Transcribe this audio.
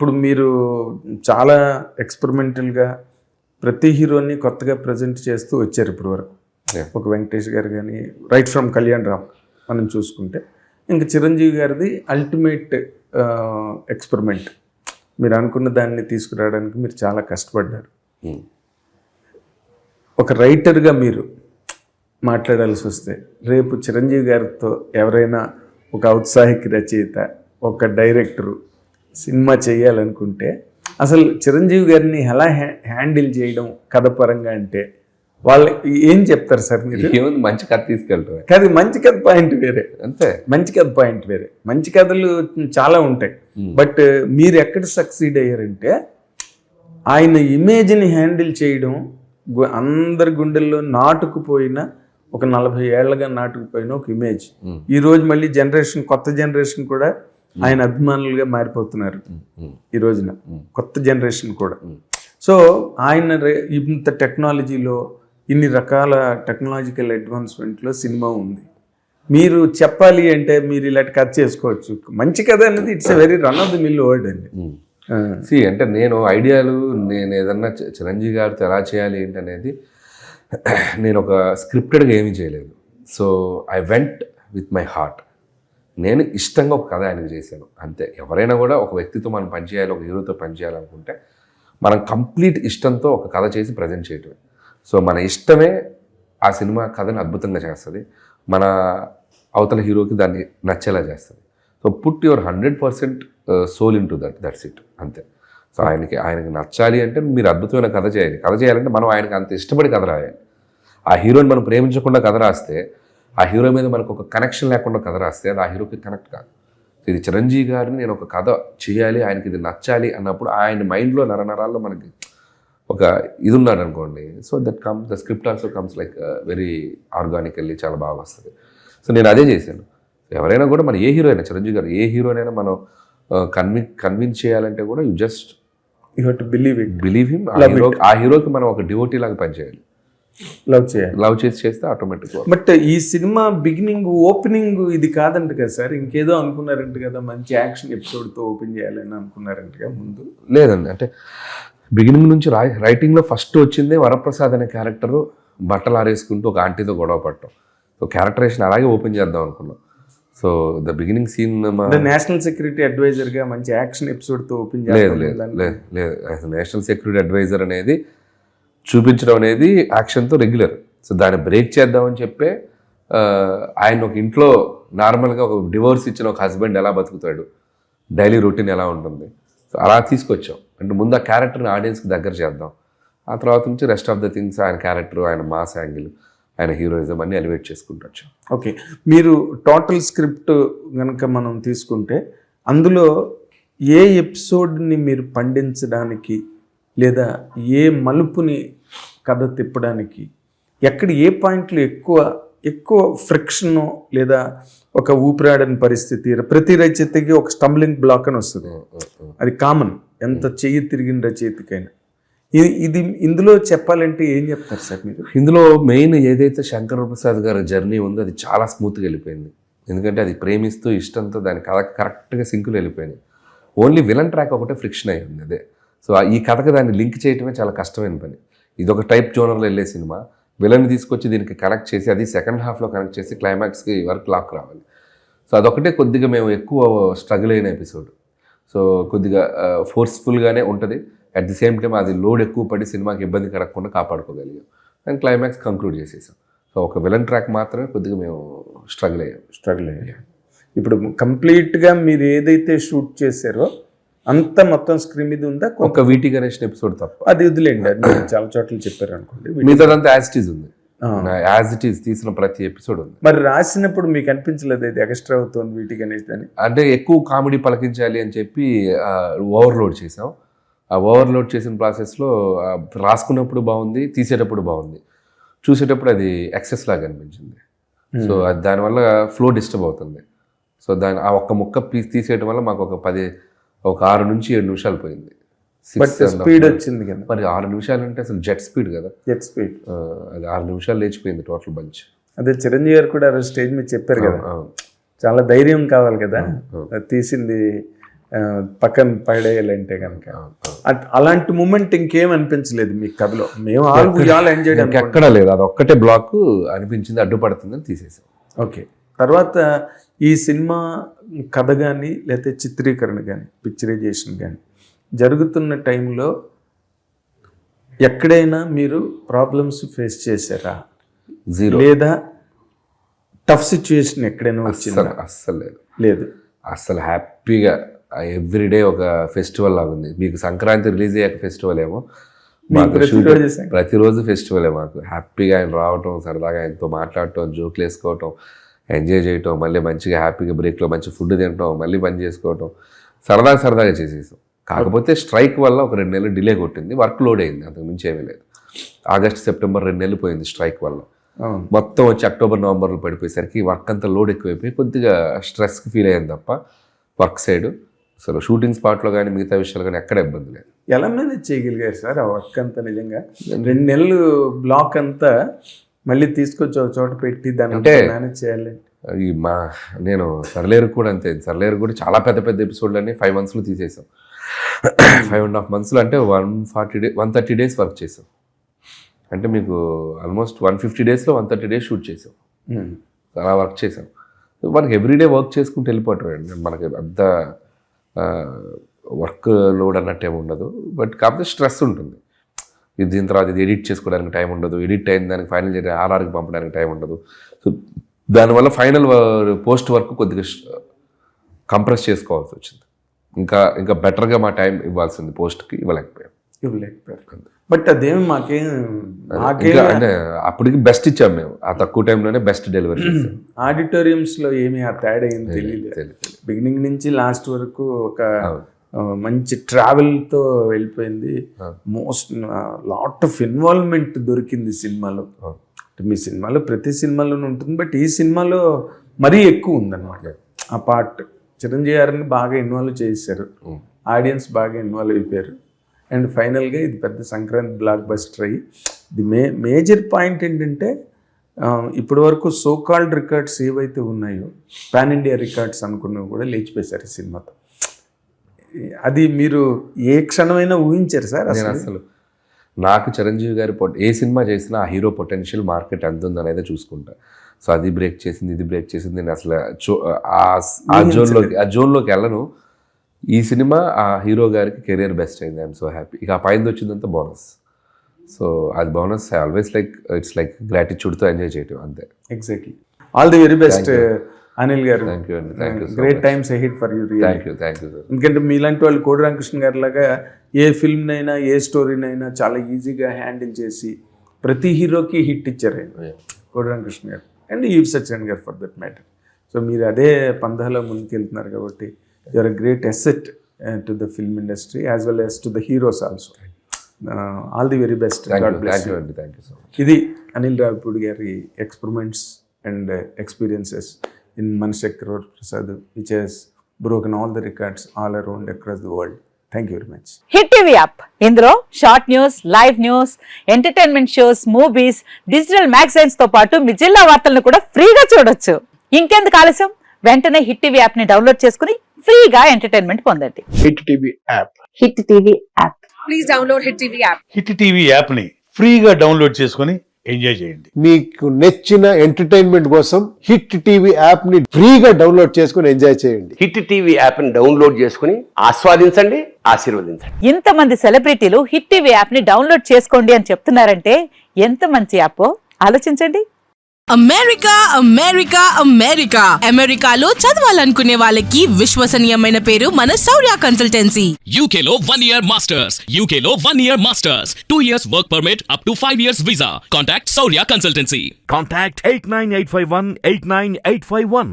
ఇప్పుడు మీరు చాలా ఎక్స్పెరిమెంటల్గా ప్రతి హీరోని కొత్తగా ప్రజెంట్ చేస్తూ వచ్చారు ఇప్పుడు వరకు. ఒక వెంకటేష్ గారు కానీ రైట్ ఫ్రమ్ కళ్యాణ్ రామ్ మనం చూసుకుంటే, ఇంకా చిరంజీవి గారిది అల్టిమేట్ ఎక్స్పెరిమెంట్. మీరు అనుకున్న దాన్ని తీసుకురావడానికి మీరు చాలా కష్టపడ్డారు. ఒక రైటర్గా మీరు మాట్లాడాల్సి వస్తే, రేపు చిరంజీవి గారితో ఎవరైనా ఒక ఔత్సాహిక రచయిత, ఒక డైరెక్టరు సినిమా చేయాలనుకుంటే అసలు చిరంజీవి గారిని ఎలా హ్యాండిల్ చేయడం కథ పరంగా అంటే వాళ్ళు ఏం చెప్తారు సార్? మీరు ఏముంది, మంచి కథ తీసుకెళ్తారు. కాదు, మంచి కథ పాయింట్ వేరే, అంతే. మంచి కథ పాయింట్ వేరే. మంచి కథలు చాలా ఉంటాయి, బట్ మీరు ఎక్కడ సక్సీడ్ అయ్యారంటే ఆయన ఇమేజ్ని హ్యాండిల్ చేయడం. అందరి గుండెల్లో నాటుకుపోయిన, ఒక 40 ఏళ్ళగా నాటుకుపోయిన ఒక ఇమేజ్ ఈరోజు మళ్ళీ జనరేషన్, కొత్త జనరేషన్ కూడా ఆయన అభిమానులుగా మారిపోతున్నారు ఈ రోజున, కొత్త జనరేషన్ కూడా. సో ఆయన ఇంత టెక్నాలజీలో, ఇన్ని రకాల టెక్నాలజికల్ అడ్వాన్స్మెంట్లో సినిమా ఉంది. మీరు చెప్పాలి అంటే మీరు ఇలాంటి కథ చేసుకోవచ్చు. మంచి కథ అనేది it's a very run of the mill word అండి. అంటే నేను ఐడియాలు, నేను ఏదన్నా చిరంజీవి గారితో ఎలా చేయాలి ఏంటి అనేది నేను ఒక స్క్రిప్టెడ్గా ఏమీ చేయలేదు. So I went with my heart. నేను ఇష్టంగా ఒక కథ ఆయనకు చేశాను, అంతే. ఎవరైనా కూడా ఒక వ్యక్తితో మనం పనిచేయాలి, ఒక హీరోతో పనిచేయాలనుకుంటే మనం కంప్లీట్ ఇష్టంతో ఒక కథ చేసి ప్రజెంట్ చేయటమే. సో మన ఇష్టమే ఆ సినిమా కథని అద్భుతంగా చేస్తుంది, మన అవతల హీరోకి దాన్ని నచ్చేలా చేస్తుంది. So put your 100% soul into that's it, అంతే. సో ఆయనకి నచ్చాలి అంటే మీరు అద్భుతమైన కథ చేయాలి. కథ చేయాలంటే మనం ఆయనకి అంత ఇష్టపడి కథ రాయాలి. ఆ హీరోని మనం ప్రేమించకుండా కథ రాస్తే, ఆ హీరో మీద మనకు ఒక కనెక్షన్ లేకుండా కథ రాస్తే అది ఆ హీరోకి కనెక్ట్ కాదు. ఇది చిరంజీవి గారిని నేను ఒక కథ చేయాలి, ఆయనకి ఇది నచ్చాలి అన్నప్పుడు ఆయన మైండ్లో నరనరాల్లో మనకి ఒక ఇది ఉన్నాడు అనుకోండి. So the script also comes like very organically, చాలా బాగా వస్తుంది. సో నేను అదే చేశాను. ఎవరైనా కూడా మన ఏ హీరో అయినా, చిరంజీవి గారు ఏ హీరోనైనా మనం కన్విన్స్ చేయాలంటే కూడా you have to believe him. ఆ హీరోకి మనం ఒక డివోటీ లాగా పనిచేయాలి, లవ్ చేస్తే ఆటోమేటిక్గా. బట్ ఈ సినిమా బిగినింగ్, ఓపెనింగ్ ఇది కాదంట కదా సార్, ఇంకేదో అనుకున్నారంట కదా, మంచి యాక్షన్ ఎపిసోడ్తో ఓపెన్ చేయాలని అనుకున్నారంటగా ముందు? లేదండి, అంటే బిగినింగ్ నుంచి రైటింగ్లో ఫస్ట్ వచ్చిందే వరప్రసాద్ అనే క్యారెక్టరు బట్టలు ఆరేసుకుంటూ ఒక ఆంటీతో గొడవ పడటం. సో క్యారెక్టరేషన్ అలాగే ఓపెన్ చేద్దాం అనుకున్నాం. So the beginning scene national security అడ్వైజర్గా మంచి యాక్షన్ ఎపిసోడ్తో ఓపెన్ లేదు. నేషనల్ సెక్యూరిటీ అడ్వైజర్ అనేది చూపించడం అనేది యాక్షన్తో రెగ్యులర్. సో దాన్ని బ్రేక్ చేద్దామని చెప్పే ఆయన ఒక ఇంట్లో నార్మల్గా ఒక డివోర్స్ ఇచ్చిన ఒక హస్బెండ్ ఎలా బతుకుతాడు, డైలీ రొటీన్ ఎలా ఉంటుంది, సో అలా తీసుకొచ్చాం. అంటే ముందు ఆ క్యారెక్టర్ని ఆడియన్స్కి దగ్గర చేద్దాం, ఆ తర్వాత నుంచి రెస్ట్ ఆఫ్ ద థింగ్స్ ఆయన క్యారెక్టర్, ఆయన మాస్ యాంగిల్, ఆయన హీరోయిజం అన్నీ ఎలివేట్ చేసుకుంటూ వచ్చాం. ఓకే, మీరు టోటల్ స్క్రిప్ట్ కనుక మనం తీసుకుంటే అందులో ఏ ఎపిసోడ్ని మీరు పండించడానికి లేదా ఏ మలుపుని కథ తిప్పడానికి, ఎక్కడ ఏ పాయింట్లు ఎక్కువ ఫ్రిక్షను లేదా ఒక ఊపిరాడని పరిస్థితి, ప్రతి రచయితకి ఒక స్టంబ్లింగ్ బ్లాక్ అని వస్తుంది, అది కామన్, ఎంత చెయ్యి తిరిగిన రచయితకైనా. ఇది ఇందులో చెప్పాలంటే ఏం చెప్తారు సార్ మీరు? ఇందులో మెయిన్ ఏదైతే శంకర్ ప్రసాద్ గారి జర్నీ ఉందో అది చాలా స్మూత్గా వెళ్ళిపోయింది. ఎందుకంటే అది ప్రేమిస్తూ ఇష్టంతో దాని కథ కరెక్ట్గా సింకులు వెళ్ళిపోయింది. ఓన్లీ విలన్ ట్రాక్ ఒకటే ఫ్రిక్షన్ అయి ఉంది, అదే. సో ఈ కథకు దాన్ని లింక్ చేయటమే చాలా కష్టమైన పని. ఇది ఒక టైప్ జోనర్లో వెళ్ళే సినిమా, విలన్ తీసుకొచ్చి దీనికి కనెక్ట్ చేసి అది సెకండ్ హాఫ్లో కనెక్ట్ చేసి క్లైమాక్స్కి వరకు లాక్ రావాలి. సో అదొకటే కొద్దిగా మేము ఎక్కువ స్ట్రగుల్ అయిన ఎపిసోడ్. సో కొద్దిగా ఫోర్స్ఫుల్గానే ఉంటుంది, అట్ ది సేమ్ టైం అది లోడ్ ఎక్కువ పడి సినిమాకి ఇబ్బంది కలగకుండా కాపాడుకోగలిగాం. అండ్ క్లైమాక్స్ కంక్లూడ్ చేసేసాం. సో ఒక విలన్ ట్రాక్ మాత్రమే కొద్దిగా మేము స్ట్రగుల్ అయ్యాం. ఇప్పుడు కంప్లీట్గా మీరు ఏదైతే షూట్ చేశారో అంత మొత్తం స్క్రీన్ మీద ఉందా? ఒక వీటి గణేష్ ఎపిసోడ్ తప్ప అది వదిలేండి, అది చాలా చోట్ల చెప్పారు అనుకోండి. మిగతాదంతా యాజ్ ఇట్ ఈజ్ ఉంది, యాజ్ ఇట్ ఈజ్ తీసిన ప్రతి ఎపిసోడ్ ఉంది. మరి రాసినప్పుడు మీకు అనిపించలేదు ఇది ఎక్స్ట్రా అవుతుంది వీటి గణేష్ అని? అంటే ఎక్కువ కామెడీ పలకించాలి అని చెప్పి ఓవర్లోడ్ చేసాం. ఆ ఓవర్లోడ్ చేసిన ప్రాసెస్లో రాసుకున్నప్పుడు బాగుంది, తీసేటప్పుడు బాగుంది, చూసేటప్పుడు అది ఎక్సెస్ లాగా అనిపించింది. సో అది దానివల్ల ఫ్లో డిస్టర్బ్ అవుతుంది. సో దాని ఆ ఒక్క ముక్క పీస్ తీసేయడం వల్ల మాకు ఒక 6 నుంచి 7 నిమిషాలు పోయింది. స్పీడ్ వచ్చింది కదా మరి 6 నిమిషాలు అంటే అసలు జెట్ స్పీడ్ కదా, అది 6 నిమిషాలు లేచిపోయింది టోటల్ బంచ్. అదే చిరంజీవి గారు కూడా స్టేజ్ మీద చెప్పారు కదా, చాలా ధైర్యం కావాలి కదా తీసింది పక్కన పడేయాలంటే కనుక అలాంటి మూమెంట్ ఇంకేం అనిపించలేదు మీ కథలో. మేము ఆల్ ఎంజాయ్ ఎక్కడా లేదు, అది ఒక్కటే బ్లాక్ అనిపించింది, అడ్డుపడుతుందని తీసేసాం. ఓకే. తర్వాత ఈ సినిమా కథ కానీ లేకపోతే చిత్రీకరణ కానీ పిక్చరైజేషన్ కానీ జరుగుతున్న టైంలో ఎక్కడైనా మీరు ప్రాబ్లమ్స్ ఫేస్ చేశారా? జీరో. లేదా టఫ్ సిచ్యుయేషన్ ఎక్కడైనా వచ్చిందా? అస్సలు లేదు. లేదు. అస్సలు హ్యాపీగా ఎవ్రీడే ఒక ఫెస్టివల్ లాగా ఉంది. మీకు సంక్రాంతి రిలీజ్ అయ్యాక ఫెస్టివల్ ఏమో, మాకు ప్రతిరోజు ఫెస్టివలే. మాకు హ్యాపీగా ఆయన రావటం, సరదాగా ఆయనతో మాట్లాడటం, జోకులు వేసుకోవటం, ఎంజాయ్ చేయటం, మళ్ళీ మంచిగా హ్యాపీగా బ్రేక్లో మంచి ఫుడ్ తినటం, మళ్ళీ పని చేసుకోవటం, సరదాగా చేసేసాం. కాకపోతే స్ట్రైక్ వల్ల ఒక 2 నెలలు డిలే కొట్టింది, వర్క్ లోడ్ అయింది, అంతకు మించి ఏమీ లేదు. ఆగస్ట్ సెప్టెంబర్ 2 నెలలు పోయింది స్ట్రైక్ వల్ల. మొత్తం వచ్చి అక్టోబర్ నవంబర్లో పడిపోయేసరికి వర్క్ అంతా లోడ్ ఎక్కువైపోయి కొద్దిగా స్ట్రెస్కి ఫీల్ అయ్యింది తప్ప వర్క్ సైడ్ అసలు షూటింగ్ స్పాట్లో కానీ మిగతా విషయాలు కానీ ఎక్కడ ఇబ్బంది లేదు. ఎలా మేనేజ్ చేయగలిగారు సార్ ఆ వర్క్ అంతా? నిజంగా 2 నెలలు బ్లాక్ అంతా మళ్ళీ తీసుకొచ్చి ఒక చోట పెట్టి దాన్ని మేనేజ్ చేయాలి. నేను సర్లేరు కూడా అంతే. సర్లేరు కూడా చాలా పెద్ద ఎపిసోడ్లు అన్ని 5 monthsలో తీసేసాం. 5.5 monthsలో అంటే 130 days వర్క్ చేసాం. అంటే మీకు ఆల్మోస్ట్ 150 daysలో 130 days షూట్ చేసాం. అలా వర్క్ చేసాం. మనకి ఎవ్రీడే వర్క్ చేసుకుంటూ వెళ్ళిపోవటం, మనకి అంత వర్క్ లోడ్ అన్నట్టు ఏమి ఉండదు. బట్ కాకపోతే స్ట్రెస్ ఉంటుంది. దీని తర్వాత ఇది ఎడిట్ చేసుకోవడానికి టైం ఉండదు, ఎడిట్ అయిన దానికి ఫైనల్ చేసి ఆర్ఆర్కి పంపడానికి టైం ఉండదు. సో దానివల్ల ఫైనల్ పోస్ట్ వర్క్ కొద్దిగా కంప్రెస్ చేసుకోవాల్సి వచ్చింది. ఇంకా బెటర్గా మా టైం ఇవ్వాల్సింది పోస్ట్కి, ఇవ్వలేకపోయాం. బట్ అదేం మాకేం అంటే అప్పటికి బెస్ట్ ఇచ్చాం మేము, ఆ తక్కువ టైంలోనే బెస్ట్ డెలివరీ చేసాం. ఆడిటోరియంస్లో ఏమి ఆ తేడా ఏం తెలియదు. బిగినింగ్ నుంచి లాస్ట్ వరకు ఒక మంచి ట్రావెల్తో వెళ్ళిపోయింది. లాట్ ఆఫ్ ఇన్వాల్వ్మెంట్ దొరికింది సినిమాలో. మీ సినిమాలో ప్రతి సినిమాలోనూ ఉంటుంది, బట్ ఈ సినిమాలో మరీ ఎక్కువ ఉందన్నమాట ఆ పార్ట్. చిరంజీవి గారిని బాగా ఇన్వాల్వ్ చేశారు, ఆడియన్స్ బాగా ఇన్వాల్వ్ అయిపోయారు. అండ్ ఫైనల్గా ఇది పెద్ద సంక్రాంతి బ్లాక్ బస్టర్ అయ్యి ది మేజర్ పాయింట్ ఏంటంటే ఇప్పటి వరకు సోకాల్డ్ రికార్డ్స్ ఏవైతే ఉన్నాయో పాన్ ఇండియా రికార్డ్స్ అనుకున్నవి కూడా లేచిపోయారు ఈ సినిమాతో. అది మీరు ఏ క్షణమైనా ఊహించారు సార్? అసలు నాకు చిరంజీవి గారి ఏ సినిమా చేసినా ఆ హీరో పొటెన్షియల్ మార్కెట్ ఎంత ఉందనేది చూసుకుంటా. సో అది బ్రేక్ చేసింది, ఇది బ్రేక్ చేసింది, నేను అసలు ఆ జోన్లోకి వెళ్ళను. ఈ సినిమా ఆ హీరో గారికి కెరియర్ బెస్ట్ అయింది. I'm so happy. ఇక ఆ పైన వచ్చిందంతా బోనస్. సో అది bonus. I always it's like గ్రాటిట్యూడ్తో ఎంజాయ్ చేయటం అంతే. Exactly. All the very best Anil garu. Thank you అండి. Great times ahead for you. Thank you sir. ఎందుకంటే మీలాంటి వాళ్ళు కోడి రామకృష్ణ గారి లాగా ఏ ఫిల్మ్నైనా ఏ స్టోరీనైనా చాలా ఈజీగా హ్యాండిల్ చేసి ప్రతి హీరోకి హిట్ ఇచ్చారు ఆయన, కోడి రామకృష్ణ గారు అండ్ ఈవ్ సత్యనారాయణ గారు ఫర్ దట్ మ్యాటర్. సో మీరు అదే పందాలో ముందుకెళ్తున్నారు కాబట్టి you are a great asset to the film industry as well as to the heroes also. All the very best. God bless you. Thank you so much. Idi Anil Ravipudi gari experiments and experiences in Manashekar Prasad, which has broken all the records all around across the world. Thank you very much. Hit TV app, ఇందులో short news, live news, entertainment shows, movies, digital magazines తో పాటు మీ జిల్లా వార్తలను కూడా ఫ్రీగా చూడొచ్చు. ఇంకెందుకు ఆలస్యం, వెంటనే హిట్ టీవీ యాప్ ని డౌన్లోడ్ చేసుకుని ఫ్రీగా ఎంటర్టైన్మెంట్ పొందండి. Hit TV app. Hit TV app. Please download hit TV app. Hit TV app ని ఫ్రీగా డౌన్లోడ్ చేసుకొని ఎంజాయ్ చేయండి. మీకు నచ్చిన ఎంటర్టైన్మెంట్ కోసం హిట్ టీవీ యాప్ ని ఫ్రీగా డౌన్లోడ్ చేసుకొని ఎంజాయ్ చేయండి. హిట్ టీవీ యాప్ ని డౌన్లోడ్ చేసుకుని ఆస్వాదించండి, ఆశీర్వదించండి. ఇంతమంది సెలబ్రిటీలు హిట్ టీవీ యాప్ ని డౌన్లోడ్ చేసుకోండి అని చెప్తున్నారంటే ఎంత మంచి యాప్ ఆలోచించండి. అమెరికాలో చదవాలనుకునే వాళ్ళకి విశ్వసనీయమైన పేరు మన శౌర్య కన్సల్టెన్సీ. UK లో 1 year masters. UK లో 1 year masters. 2 years work permit up to 5 years visa. Contact Shaurya Consultancy. Contact 89851 89851.